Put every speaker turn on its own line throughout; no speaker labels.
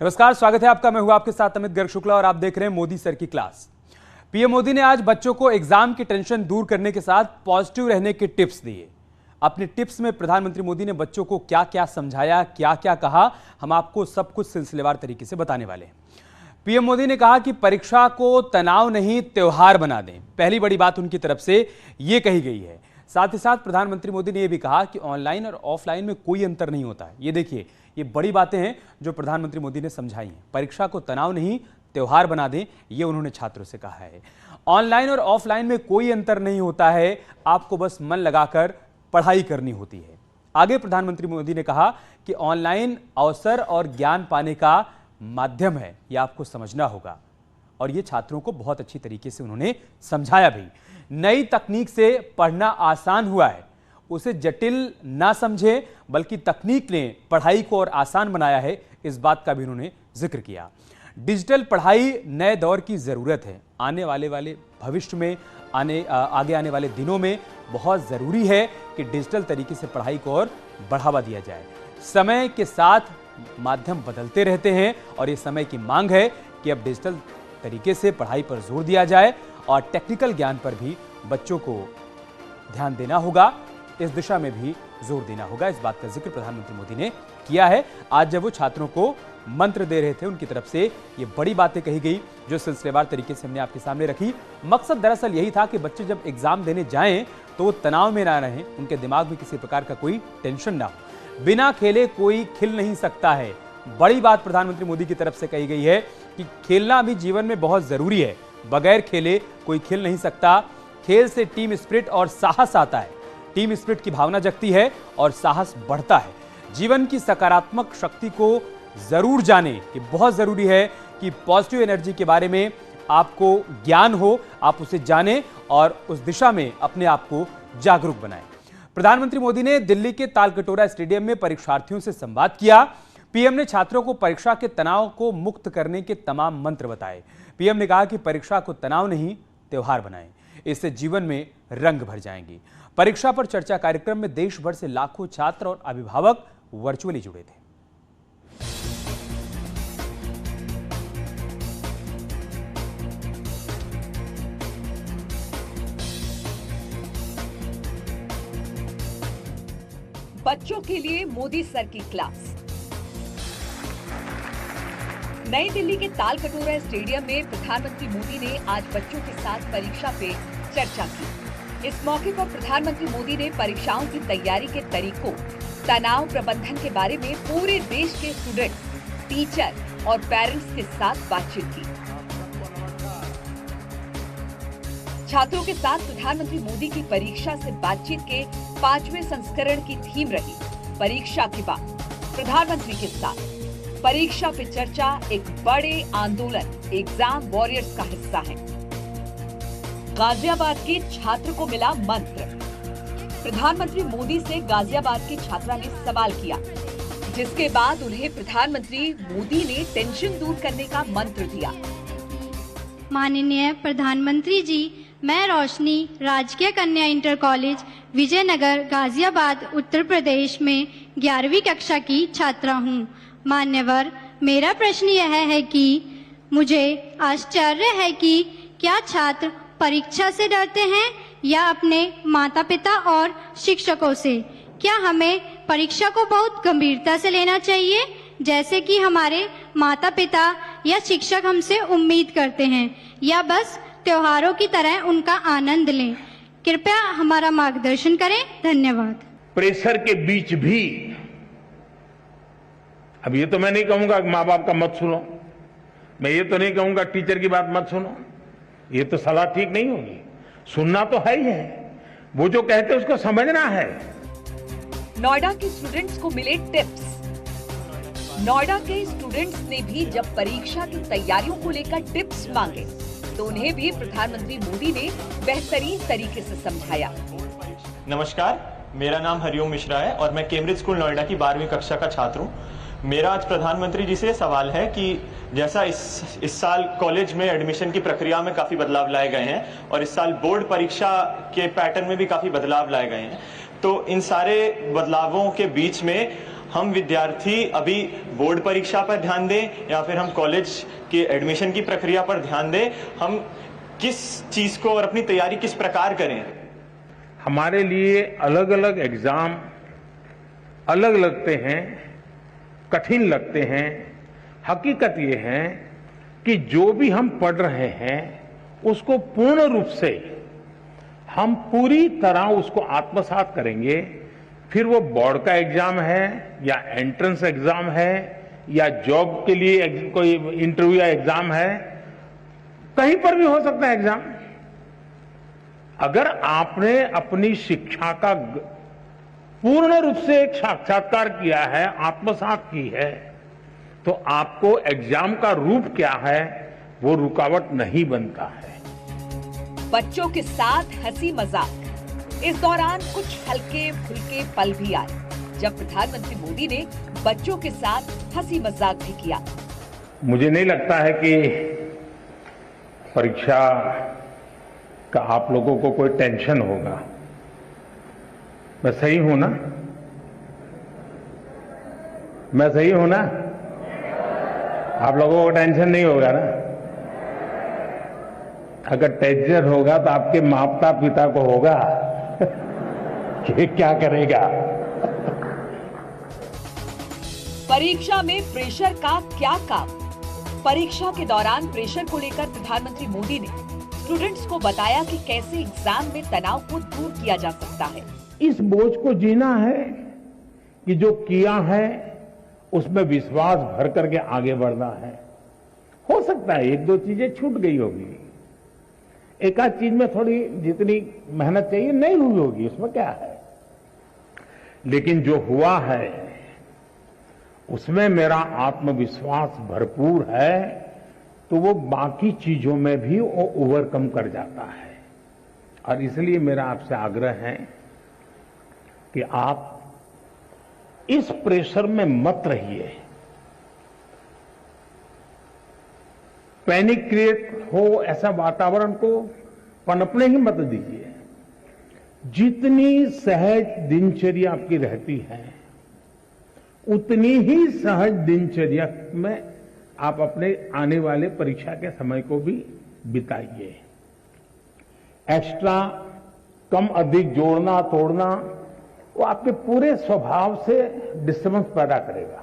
नमस्कार, स्वागत है आपका। मैं हूं आपके साथ अमित गर्ग शुक्ला और आप देख रहे हैं मोदी सर की क्लास। पीएम मोदी ने आज बच्चों को एग्जाम की टेंशन दूर करने के साथ पॉजिटिव रहने के टिप्स दिए। अपने टिप्स में प्रधानमंत्री मोदी ने बच्चों को क्या क्या समझाया, क्या क्या कहा, हम आपको सब कुछ सिलसिलेवार तरीके से बताने वाले हैं। पीएम मोदी ने कहा कि परीक्षा को तनाव नहीं त्योहार बना दें। पहली बड़ी बात उनकी तरफ से ये कही गई है। साथ ही साथ प्रधानमंत्री मोदी ने यह भी कहा कि ऑनलाइन और ऑफलाइन में कोई अंतर नहीं होता है। ये देखिए, ये बड़ी बातें हैं जो प्रधानमंत्री मोदी ने समझाई हैं। परीक्षा को तनाव नहीं त्योहार बना दें, ये उन्होंने छात्रों से कहा है। ऑनलाइन और ऑफलाइन में कोई अंतर नहीं होता है, आपको बस मन लगाकर पढ़ाई करनी होती है। आगे प्रधानमंत्री मोदी ने कहा कि ऑनलाइन अवसर और ज्ञान पाने का माध्यम है, यह आपको समझना होगा। और ये छात्रों को बहुत अच्छी तरीके से उन्होंने समझाया भी। नई तकनीक से पढ़ना आसान हुआ है, उसे जटिल ना समझे, बल्कि तकनीक ने पढ़ाई को और आसान बनाया है, इस बात का भी उन्होंने जिक्र किया। डिजिटल पढ़ाई नए दौर की जरूरत है। आने वाले भविष्य में आगे आने वाले दिनों में बहुत जरूरी है कि डिजिटल तरीके से पढ़ाई को और बढ़ावा दिया जाए। समय के साथ माध्यम बदलते रहते हैं और ये समय की मांग है कि अब डिजिटल तरीके से पढ़ाई पर जोर दिया जाए और टेक्निकल ज्ञान पर भी बच्चों को ध्यान देना होगा। इस दिशा में भी जोर देना होगा। इस बात का जिक्र प्रधानमंत्री मोदी ने किया है आज जब वो छात्रों को मंत्र दे रहे थे। उनकी तरफ से ये बड़ी बातें कही गई जो सिलसिलेवार तरीके से हमने आपके सामने रखी। मकसद दरअसल यही था कि बच्चे जब एग्जाम देने जाएं तो वो तनाव में ना रहें, उनके दिमाग में किसी प्रकार का कोई टेंशन ना हो। बिना खेले कोई खिल नहीं सकता है। बड़ी बात प्रधानमंत्री मोदी की तरफ से कही गई है कि खेलना भी जीवन में बहुत जरूरी है। बगैर खेले कोई खिल नहीं सकता। खेल से टीम स्पिरिट और साहस आता है। टीम स्पिरिट की भावना जगती है और साहस बढ़ता है। जीवन की सकारात्मक शक्ति को जरूर जाने। ये बहुत जरूरी है कि पॉजिटिव एनर्जी के बारे में आपको ज्ञान हो, आप उसे जानें और उस दिशा में अपने आप को जागरूक बनाएं। प्रधानमंत्री मोदी ने दिल्ली के तालकटोरा स्टेडियम में परीक्षार्थियों से संवाद किया। पीएम ने छात्रों को परीक्षा के तनाव को मुक्त करने के तमाम मंत्र बताए। पीएम ने कहा कि परीक्षा को तनाव नहीं त्योहार बनाएं, इससे जीवन में रंग भर जाएंगी। परीक्षा पर चर्चा कार्यक्रम में देश भर से लाखों छात्र और अभिभावक वर्चुअली जुड़े थे।
बच्चों के लिए मोदी सर की क्लास। नई दिल्ली के तालकटोरा स्टेडियम में प्रधानमंत्री मोदी ने आज बच्चों के साथ परीक्षा पे चर्चा की। इस मौके पर प्रधानमंत्री मोदी ने परीक्षाओं की तैयारी के तरीकों, तनाव प्रबंधन के बारे में पूरे देश के स्टूडेंट, टीचर और पेरेंट्स के साथ बातचीत की। छात्रों के साथ प्रधानमंत्री मोदी की परीक्षा से बातचीत के 5वें संस्करण की थीम रही परीक्षा के बाद प्रधानमंत्री के साथ। परीक्षा पे चर्चा एक बड़े आंदोलन एग्जाम वॉरियर्स का हिस्सा है। गाजियाबाद के छात्र को मिला मंत्र। प्रधानमंत्री मोदी से गाजियाबाद की छात्रा ने सवाल किया, जिसके बाद उन्हें प्रधानमंत्री मोदी ने टेंशन दूर करने का मंत्र दिया।
माननीय प्रधानमंत्री जी, मैं रोशनी राजकीय कन्या इंटर कॉलेज विजयनगर गाजियाबाद उत्तर प्रदेश में 11वीं कक्षा की छात्रा हूँ। मान्यवर, मेरा प्रश्न यह है कि मुझे आश्चर्य है कि क्या छात्र परीक्षा से डरते हैं या अपने माता पिता और शिक्षकों से? क्या हमें परीक्षा को बहुत गंभीरता से लेना चाहिए, जैसे कि हमारे माता पिता या शिक्षक हमसे उम्मीद करते हैं, या बस त्योहारों की तरह उनका आनंद लें? कृपया हमारा मार्गदर्शन करें। धन्यवाद।
प्रेशर के बीच भी, अब ये तो मैं नहीं कहूंगा माँ बाप का मत सुनो, मैं ये तो नहीं कहूंगा टीचर की बात मत सुनो, ये तो सलाह ठीक नहीं होगी। सुनना तो है ही है, वो जो कहते हैं उसको समझना है।
नोएडा के स्टूडेंट्स को मिले टिप्स। नोएडा के स्टूडेंट्स ने भी जब परीक्षा की तैयारियों को लेकर टिप्स मांगे तो उन्हें भी प्रधानमंत्री मोदी ने बेहतरीन तरीके से समझाया।
नमस्कार, मेरा नाम हरिओम मिश्रा है और मैं कैम्ब्रिज स्कूल नोएडा की 12वीं कक्षा का छात्र हूँ। मेरा आज प्रधानमंत्री जी से सवाल है कि जैसा इस साल कॉलेज में एडमिशन की प्रक्रिया में काफी बदलाव लाए गए हैं और इस साल बोर्ड परीक्षा के पैटर्न में भी काफी बदलाव लाए गए हैं, तो इन सारे बदलावों के बीच में हम विद्यार्थी अभी बोर्ड परीक्षा पर ध्यान दें या फिर हम कॉलेज के एडमिशन की प्रक्रिया पर ध्यान दें, हम किस चीज को और अपनी तैयारी किस प्रकार करें?
हमारे लिए अलग अलग एग्जाम अलग लगते हैं, कठिन लगते हैं। हकीकत ये है कि जो भी हम पढ़ रहे हैं उसको पूर्ण रूप से हम पूरी तरह उसको आत्मसात करेंगे, फिर वो बोर्ड का एग्जाम है या एंट्रेंस एग्जाम है या जॉब के लिए कोई इंटरव्यू या एग्जाम है, कहीं पर भी हो सकता है एग्जाम। अगर आपने अपनी शिक्षा का पूर्ण रूप से एक साक्षात्कार किया है, आत्मसात की है, तो आपको एग्जाम का रूप क्या है वो रुकावट नहीं बनता है।
बच्चों के साथ हंसी मजाक। इस दौरान कुछ हल्के फुल्के पल भी आए जब प्रधानमंत्री मोदी ने बच्चों के साथ हंसी मजाक भी किया।
मुझे नहीं लगता है कि परीक्षा का आप लोगों को कोई टेंशन होगा। मैं सही हूं ना? मैं सही हूं ना? आप लोगों को टेंशन नहीं होगा ना? अगर टेंशन होगा तो आपके माता पिता को होगा कि क्या करेगा।
परीक्षा में प्रेशर का क्या काम? परीक्षा के दौरान प्रेशर को लेकर प्रधानमंत्री मोदी ने स्टूडेंट्स को बताया कि कैसे एग्जाम में तनाव को दूर किया जा सकता है।
इस बोझ को जीना है कि जो किया है उसमें विश्वास भर करके आगे बढ़ना है। हो सकता है एक दो चीजें छूट गई होगी, एक आध चीज में थोड़ी जितनी मेहनत चाहिए नहीं हुई होगी, उसमें क्या है, लेकिन जो हुआ है उसमें मेरा आत्मविश्वास भरपूर है, तो वो बाकी चीजों में भी वो ओवरकम कर जाता है। और इसलिए मेरा आपसे आग्रह है कि आप इस प्रेशर में मत रहिए, पैनिक क्रिएट हो ऐसा वातावरण को पनपने ही मत दीजिए। जितनी सहज दिनचर्या आपकी रहती है उतनी ही सहज दिनचर्या में आप अपने आने वाले परीक्षा के समय को भी बिताइए। एक्स्ट्रा कम अधिक जोड़ना तोड़ना वो आपके पूरे स्वभाव से डिस्टर्बेंस पैदा करेगा।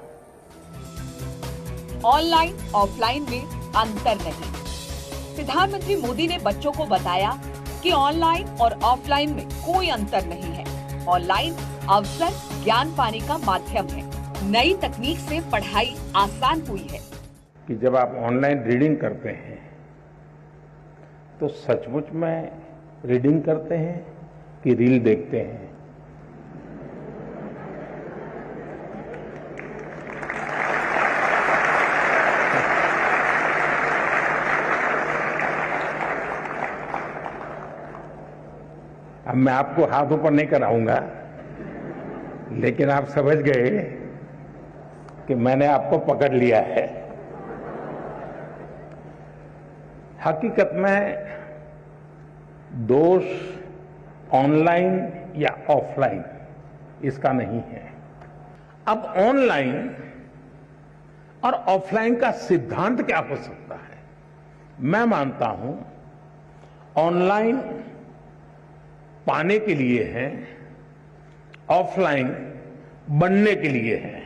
ऑनलाइन ऑफलाइन में अंतर नहीं। प्रधानमंत्री मोदी ने बच्चों को बताया कि ऑनलाइन और ऑफलाइन में कोई अंतर नहीं है। ऑनलाइन अवसर ज्ञान पाने का माध्यम है। नई तकनीक से पढ़ाई आसान हुई है।
कि जब आप ऑनलाइन रीडिंग करते हैं तो सचमुच में रीडिंग करते हैं कि रील देखते हैं? अब मैं आपको हाथ ऊपर नहीं कराऊंगा, लेकिन आप समझ गए कि मैंने आपको पकड़ लिया है। हकीकत में दोष ऑनलाइन या ऑफलाइन इसका नहीं है। अब ऑनलाइन और ऑफलाइन का सिद्धांत क्या हो सकता है? मैं मानता हूं ऑनलाइन पाने के लिए है, ऑफलाइन बनने के लिए है।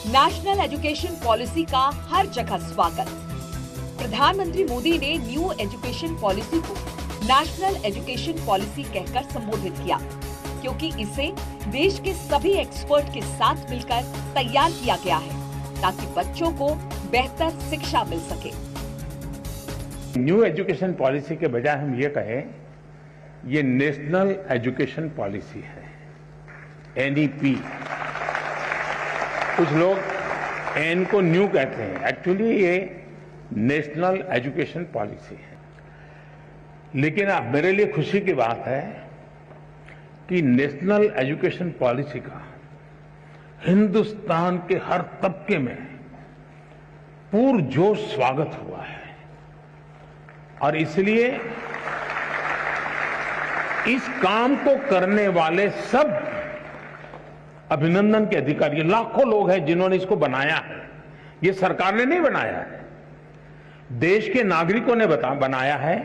नेशनल एजुकेशन पॉलिसी का हर जगह स्वागत। प्रधानमंत्री मोदी ने न्यू एजुकेशन पॉलिसी को नेशनल एजुकेशन पॉलिसी कहकर संबोधित किया, क्योंकि इसे देश के सभी एक्सपर्ट के साथ मिलकर तैयार किया गया है ताकि बच्चों को बेहतर शिक्षा मिल सके।
न्यू एजुकेशन पॉलिसी के बजाय हम ये कहें ये नेशनल एजुकेशन पॉलिसी है, एनईपी। कुछ लोग एन को न्यू कहते हैं, एक्चुअली ये नेशनल एजुकेशन पॉलिसी है। लेकिन अब मेरे लिए खुशी की बात है कि नेशनल एजुकेशन पॉलिसी का हिंदुस्तान के हर तबके में पुरजोश स्वागत हुआ है। और इसलिए इस काम को करने वाले सब अभिनंदन के अधिकारी, लाखों लोग हैं जिन्होंने इसको बनाया है। ये सरकार ने नहीं बनाया है, देश के नागरिकों ने बनाया है,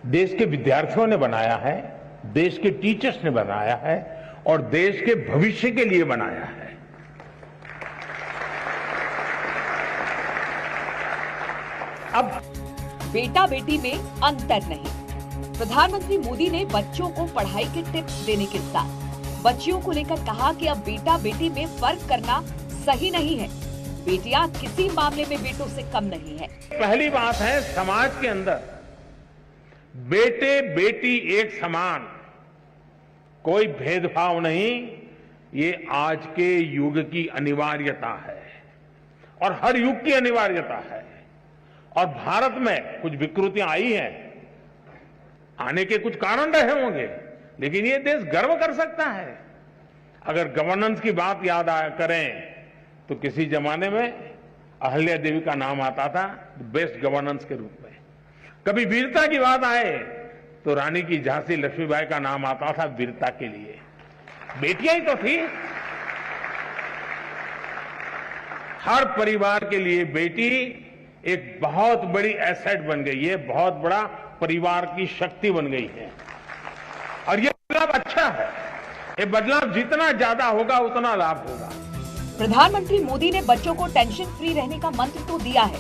देश के विद्यार्थियों ने बनाया है, देश के टीचर्स ने बनाया है और देश के भविष्य के लिए बनाया है।
अब बेटा बेटी में अंतर नहीं। प्रधानमंत्री मोदी ने बच्चों को पढ़ाई के टिप्स देने के साथ बच्चियों को लेकर कहा कि अब बेटा बेटी में फर्क करना सही नहीं है। बेटियां किसी मामले में बेटों से कम नहीं है।
पहली बात है, समाज के अंदर बेटे बेटी एक समान, कोई भेदभाव नहीं। ये आज के युग की अनिवार्यता है और हर युग की अनिवार्यता है। और भारत में कुछ विकृतियां आई हैं, आने के कुछ कारण रहे होंगे, लेकिन ये देश गर्व कर सकता है। अगर गवर्नेंस की बात याद करें तो किसी जमाने में अहल्या देवी का नाम आता था बेस्ट गवर्नेंस के रूप में। कभी वीरता की बात आए तो रानी की झांसी लक्ष्मीबाई का नाम आता था वीरता के लिए। बेटियां ही तो थी। हर परिवार के लिए बेटी एक बहुत बड़ी एसेट बन गई है, बहुत बड़ा परिवार की शक्ति बन गई है और ये बदलाव अच्छा है। ये बदलाव जितना ज्यादा होगा उतना लाभ होगा।
प्रधानमंत्री मोदी ने बच्चों को टेंशन फ्री रहने का मंत्र तो दिया है,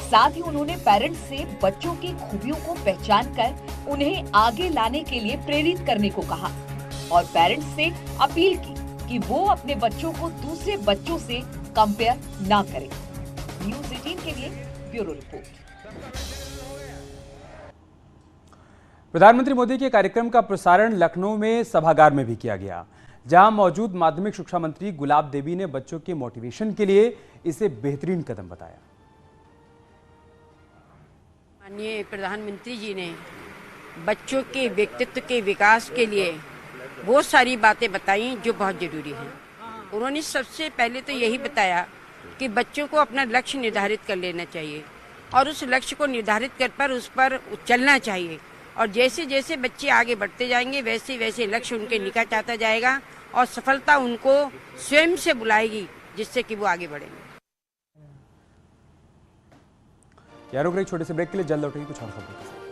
साथ ही उन्होंने पेरेंट्स से बच्चों की खूबियों को पहचान कर उन्हें आगे लाने के लिए प्रेरित करने को कहा और पेरेंट्स से अपील की कि वो अपने बच्चों को दूसरे बच्चों से कंपेयर ना करें। न्यूज़ 18 के लिए ब्यूरो रिपोर्ट।
प्रधानमंत्री मोदी के कार्यक्रम का प्रसारण लखनऊ में सभागार में भी किया गया, जहां मौजूद माध्यमिक शिक्षा मंत्री गुलाब देवी ने बच्चों के मोटिवेशन के लिए इसे बेहतरीन कदम बताया।
माननीय प्रधानमंत्री जी ने बच्चों के व्यक्तित्व के विकास के लिए बहुत सारी बातें बताई जो बहुत जरूरी हैं। उन्होंने सबसे पहले तो यही बताया कि बच्चों को अपना लक्ष्य निर्धारित कर लेना चाहिए और उस लक्ष्य को निर्धारित कर उस पर चलना चाहिए और जैसे जैसे बच्चे आगे बढ़ते जाएंगे वैसे वैसे लक्ष्य उनके निकट आता जाएगा और सफलता उनको स्वयं से बुलाएगी, जिससे कि वो आगे बढ़ेंगे।
यार रुक रही छोटे से ब्रेक के लिए, जल्द लौटेंगे कुछ और खबरों के साथ।